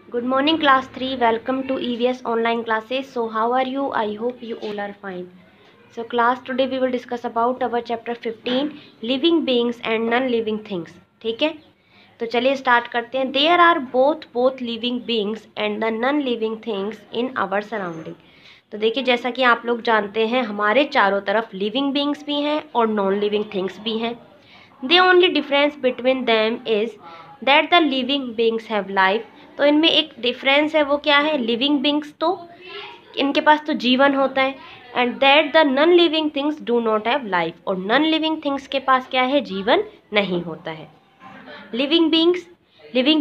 Good morning, class 3. Welcome to EVS online classes. So, how are you? I hope you all are fine. So, class, today we will discuss about our chapter 15 living beings and non-living things. ठीक है, तो चलिए start करते हैं. There are both living beings and the non-living things in our surrounding. तो देखिए, जैसा कि आप लोग जानते हैं, हमारे चारों तरफ लिविंग बींग्स भी हैं और नॉन लिविंग थिंग्स भी हैं. The only difference between them is that the living beings have life. तो इनमें एक डिफरेंस है, वो क्या है? लिविंग बींग्स तो इनके पास तो जीवन होता है, and that the non living things do not have life. और नॉन लिविंग थिंग्स के पास क्या है? जीवन नहीं होता है. लिविंग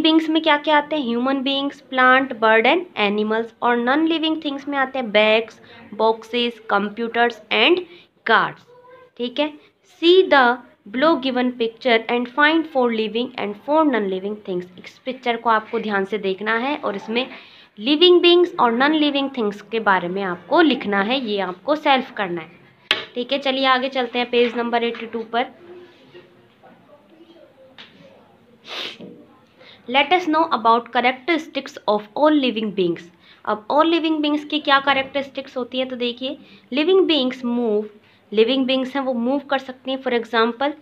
बींग्स में क्या क्या आते हैं? Human beings, plant, bird and animals. और नॉन लिविंग थिंग्स में आते हैं bags, boxes, computers and cards. ठीक है, see the below given picture and find for living and for non living things. इस पिक्चर को आपको ध्यान से देखना है और इसमें लिविंग बींग्स और नॉन लिविंग थिंग्स के बारे में आपको लिखना है. ये आपको सेल्फ करना है. ठीक है, चलिए आगे चलते हैं पेज नंबर 82 पर. Let us know about characteristics of all living beings. अब ऑल लिविंग बींग्स की क्या कैरेक्टरिस्टिक्स होती है? तो देखिए, living beings move. Living beings हैं वो मूव कर सकती हैं. For example,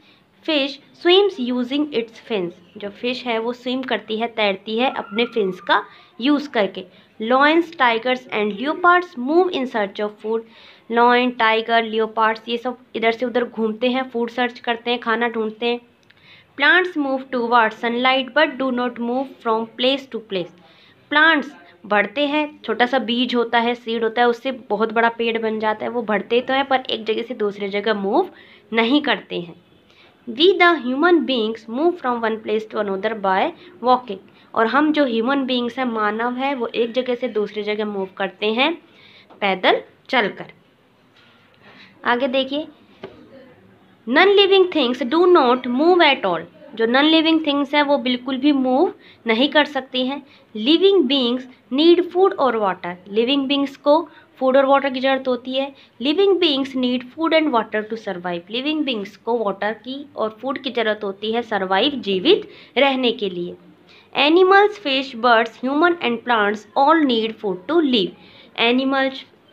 fish swims using its fins. जो फिश है वो स्विम करती है, तैरती है अपने फिन्स का यूज़ करके. Lions, tigers and leopards move in search of food. Lion, tiger, leopards ये सब इधर से उधर घूमते हैं, फूड सर्च करते हैं, खाना ढूंढते हैं. Plants move towards sunlight but do not move from place to place. Plants बढ़ते हैं, छोटा सा बीज होता है, सीड होता है, उससे बहुत बड़ा पेड़ बन जाता है. वो बढ़ते तो हैं पर एक जगह से दूसरी जगह मूव नहीं करते हैं. We the human beings move from one place to another by walking. और हम जो ह्यूमन बींग्स हैं, मानव है, वो एक जगह से दूसरी जगह मूव करते हैं पैदल चलकर. आगे देखिए, non living things do not move at all. जो नॉन लिविंग थिंग्स हैं वो बिल्कुल भी मूव नहीं कर सकती हैं. लिविंग बींग्स नीड फूड और वाटर. लिविंग बींग्स को फूड और वाटर की ज़रूरत होती है. Living beings need food and water to survive. Living beings को वाटर की और फूड की ज़रूरत होती है सर्वाइव, जीवित रहने के लिए. Animals, fish, birds, human and plants all need food to live.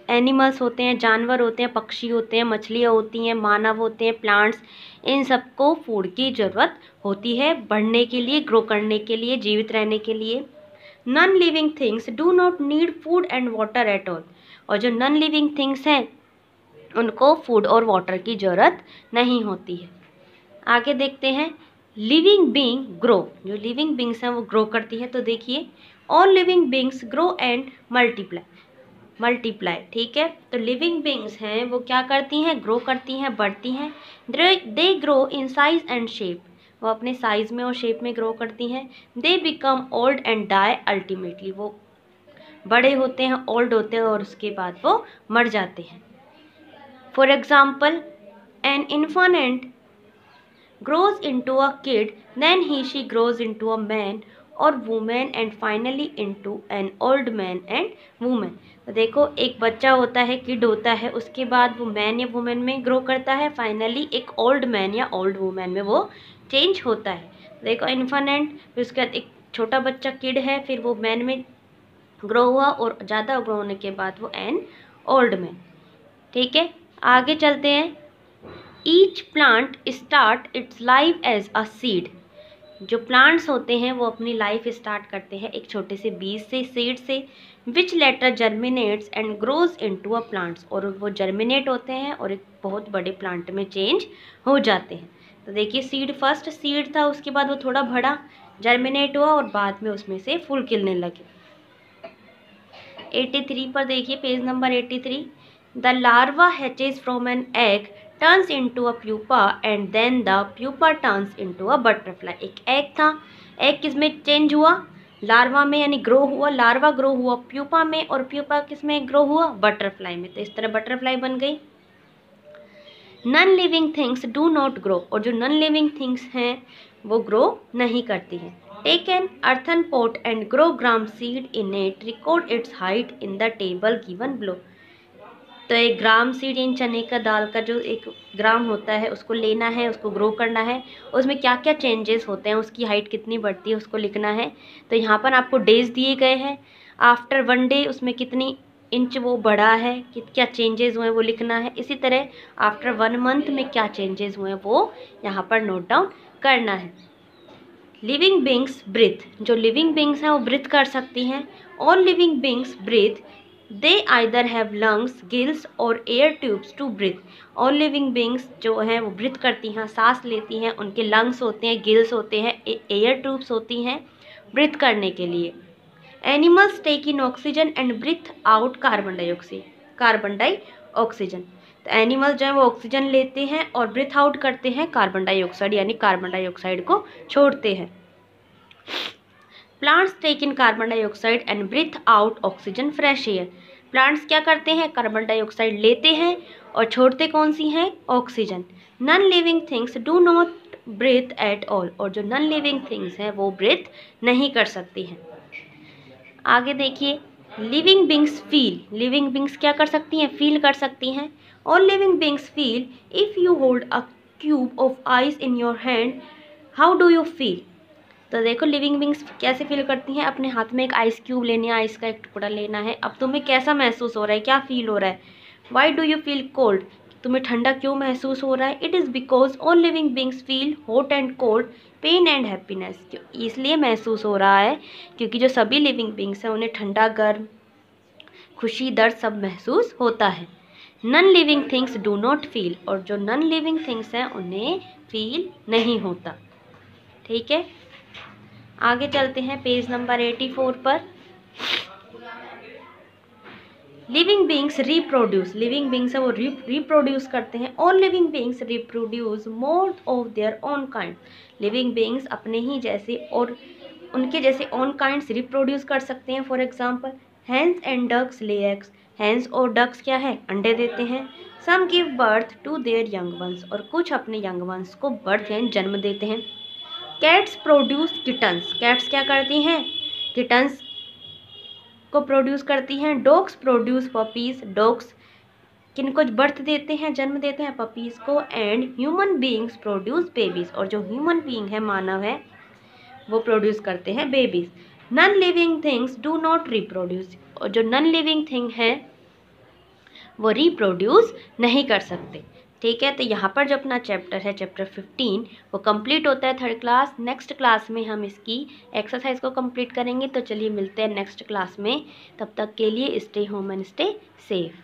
Animals होते हैं, जानवर होते हैं, पक्षी होते हैं, मछलियाँ होती हैं, मानव होते हैं, प्लांट्स, इन सबको फूड की ज़रूरत होती है बढ़ने के लिए, ग्रो करने के लिए, जीवित रहने के लिए. Non living things do not need food and water at all. और जो नॉन लिविंग थिंग्स हैं उनको फूड और वाटर की ज़रूरत नहीं होती है. आगे देखते हैं, लिविंग बींग ग्रो. जो लिविंग बींग्स हैं वो ग्रो करती है. तो देखिए, all living beings grow and multiply. ठीक है, तो लिविंग बींग्स हैं वो क्या करती हैं? ग्रो करती हैं, बढ़ती हैं. They grow in size and shape. वो अपने साइज में और शेप में ग्रो करती हैं. They become old and die ultimately. वो बड़े होते हैं, ओल्ड होते हैं और उसके बाद वो मर जाते हैं. For example, an infant grows into a kid, then she grows into a man or woman and finally into an old man and woman. तो देखो, एक बच्चा होता है, किड होता है, उसके बाद वो मैन या वुमेन में ग्रो करता है, फाइनली एक ओल्ड मैन या ओल्ड वुमेन में वो चेंज होता है. देखो, इन्फेंट, फिर उसके बाद एक छोटा बच्चा किड है, फिर वो मैन में ग्रो हुआ और ज़्यादा ग्रो होने के बाद वो एन ओल्ड मैन. ठीक है, आगे चलते हैं. Each plant start its life as a seed. जो प्लांट्स होते हैं वो अपनी लाइफ स्टार्ट करते हैं एक छोटे से बीज से, सीड से, which later germinates and grows into a plants. और वो जर्मिनेट होते हैं और एक बहुत बड़े प्लांट में चेंज हो जाते हैं. तो देखिए, सीड फर्स्ट सीड था, उसके बाद वो थोड़ा बड़ा जर्मिनेट हुआ और बाद में उसमें से फूल खिलने लगे. 83 पर देखिए, page number 83. The larva hatches from an egg, turns into a pupa and then the pupa turns into a butterfly. एक एग था, एग किस में चेंज हुआ? लार्वा में, यानी ग्रो हुआ. लार्वा ग्रो हुआ प्यूपा में और प्यूपा किस में ग्रो हुआ? बटरफ्लाई में. तो इस तरह बटरफ्लाई बन गई. Non living things do not grow. और जो नॉन लिविंग थिंग्स हैं वो ग्रो नहीं करती हैं. Take an earthen pot and grow gram seed in it, record its height in the table given below. तो एक ग्राम सीड यानी चने का दाल का जो एक ग्राम होता है उसको लेना है, उसको ग्रो करना है, उसमें क्या क्या चेंजेस होते हैं, उसकी हाइट कितनी बढ़ती है उसको लिखना है। तो यहाँ पर आपको डेज दिए गए हैं, आफ्टर 1 डे उसमें कितनी इंच वो बढ़ा है, क्या चेंजेस हुए हैं वो लिखना है। इसी तरह आफ्टर 1 मंथ में क्या चेंजेस हुए हैं वो यहाँ पर नोट डाउन करना है। लिविंग बींग्स ब्रीथ, जो लिविंग बींग्स हैं वो ब्रीथ कर सकती हैं। All living beings breathe, they either have lungs, gills और air tubes to breathe. All living beings जो हैं वो ब्रीथ करती हैं, सांस लेती हैं, उनके लंग्स होते हैं, गिल्स होते हैं, एयर ट्यूब्स होती हैं ब्रीथ करने के लिए। Animals take in oxygen and breathe out carbon dioxygen. तो एनिमल जो है वो ऑक्सीजन लेते हैं और ब्रीथ आउट करते हैं कार्बन डाइऑक्साइड, यानी कार्बन डाइऑक्साइड को छोड़ते हैं। Plants take in carbon dioxide and breathe out oxygen fresh air. Plants क्या करते हैं, कार्बन डाइऑक्साइड लेते हैं और छोड़ते कौन सी हैं, oxygen. Non living things do not breathe at all, और जो नॉन लिविंग थिंग्स हैं वो ब्रीथ नहीं कर सकती हैं। आगे देखिए, living beings feel, living beings क्या कर सकती हैं, फील कर सकती हैं। All living beings feel, if you hold a cube of ice in your hand how do you feel. तो देखो लिविंग बींग्स कैसे फील करती हैं, अपने हाथ में एक आइस क्यूब लेनी है, आइस का एक टुकड़ा लेना है। अब तुम्हें कैसा महसूस हो रहा है, क्या फील हो रहा है। Why do you feel cold, तुम्हें ठंडा क्यों महसूस हो रहा है। It is because all living beings feel hot and cold, pain and happiness, इसलिए महसूस हो रहा है क्योंकि जो सभी लिविंग बींग्स हैं उन्हें ठंडा, गर्म, खुशी, दर्द सब महसूस होता है। Non living things do not feel, और जो नॉन लिविंग थिंग्स हैं उन्हें फील नहीं होता। ठीक है, आगे चलते हैं पेज नंबर 84 पर। Living beings reproduce, living beings है वो रिप्रोड्यूस करते हैं। All living beings reproduce more of their own kind, living beings अपने ही जैसे और उनके जैसे ओन काइंड्स रिप्रोड्यूस कर सकते हैं। For example hens and ducks lay eggs, hens और डक्स क्या है, अंडे देते हैं। Some give birth to their young ones, और कुछ अपने यंग वंस को बर्थ यानी जन्म देते हैं। कैट्स प्रोड्यूस किटन्स, कैट्स क्या करती हैं, किटन्स को प्रोड्यूस करती हैं। डॉग्स प्रोड्यूस पपीज़, डॉग्स किनको बर्थ देते हैं, जन्म देते हैं, पपीज़ को। And human beings produce babies, और जो ह्यूमन बीइंग है, मानव है, वो प्रोड्यूस करते हैं babies. Non living things do not reproduce, और जो नॉन लिविंग थिंग है वो रिप्रोड्यूस नहीं कर सकते। ठीक है, तो यहाँ पर जो अपना चैप्टर है, चैप्टर 15, वो कंप्लीट होता है 3rd क्लास। नेक्स्ट क्लास में हम इसकी एक्सरसाइज को कंप्लीट करेंगे। तो चलिए मिलते हैं नेक्स्ट क्लास में, तब तक के लिए stay home and stay safe.